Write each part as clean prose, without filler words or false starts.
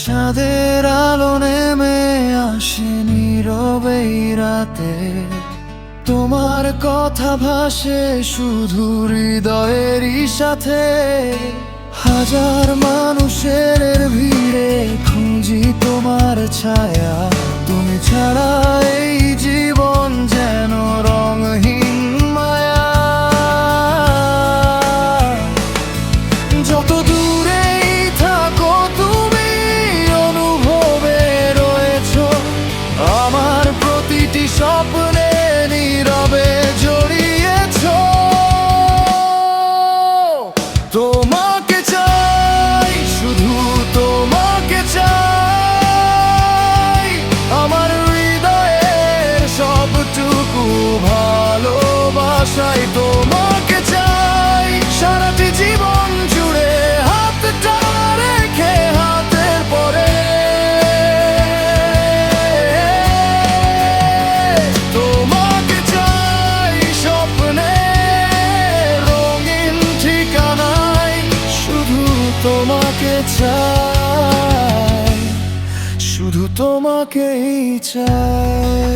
চাঁদের আলো নেমে আসে নীরবে রাতে, তোমার কথা ভাসে শুধু হৃদয়েরই সাথে। হাজার মানুষের ভিড়ে খুঁজি তোমার ছায়া, তুমি ছাড়া এই জীবন যেন রঙহীন মায়া। যত দূরেই থাকো তুমি অনুভবে রয়েছো, আমার প্রতিটি স্বপ্নে নীরবে জড়িয়েছো। তোমাকে চাই, শুধু তোমাকে চাই, আমার হৃদয়ের সবটুকু ভালোবাসাই তোমাকে চাই। সারাটি জীবন জুড়ে হাতটা রেখে হাতের পরে তোমাকে চাই, স্বপ্নে রঙিন ঠিকানায় শুধু তোমাকে চাই, শুধু তোমাকেই চাই।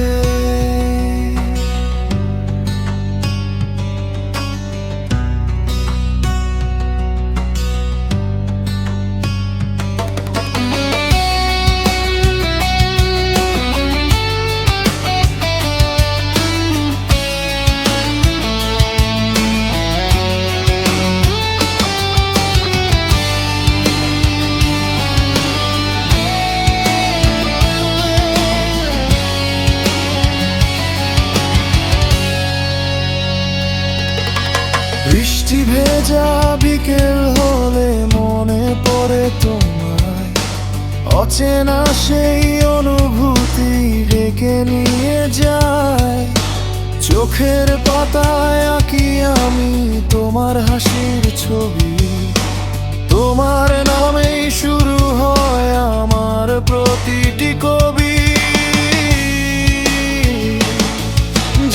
বৃষ্টি ভেজা বিকেল হলে মনে পড়ে তোমায়, অচেনা সেই অনুভূতি ডেকে নিয়ে যায়। চোখের পাতায় আঁকি আমি তোমার হাসির ছবি, তোমার নামেই শুরু হয় আমার প্রতিটি কবি।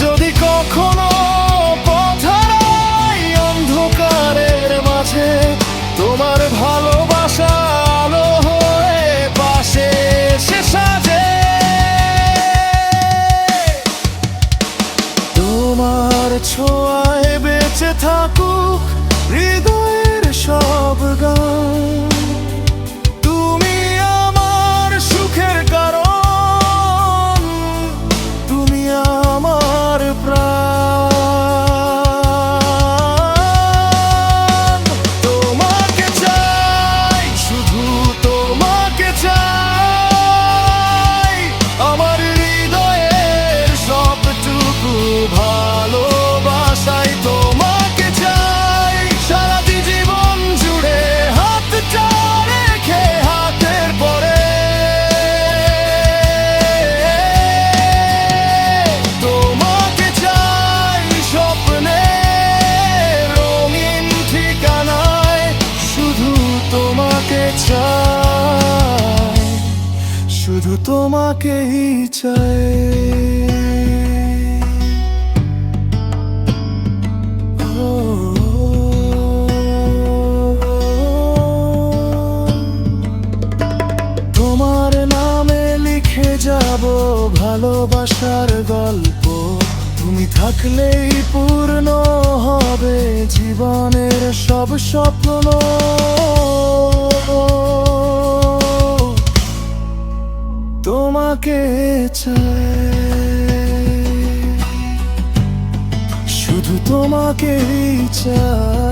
যদি কখনো তোমার ভালোবাসা আলো হয়ে পাশে এসে সাজে, তোমার ছোঁয়ায় বেঁচে থাকুক হৃদয়ের সব গান। তুমি আমার সুখের কারণ, তুমি আমার প্রাণ। শুধু তোমাকেই চাই। তোমার নামে লিখে যাব ভালোবাসার গল্প, তুমি থাকলেই পূর্ণ হবে জীবনের সব স্বপ্ন। তোমাকে চাই, শুধু তোমাকেই চাই।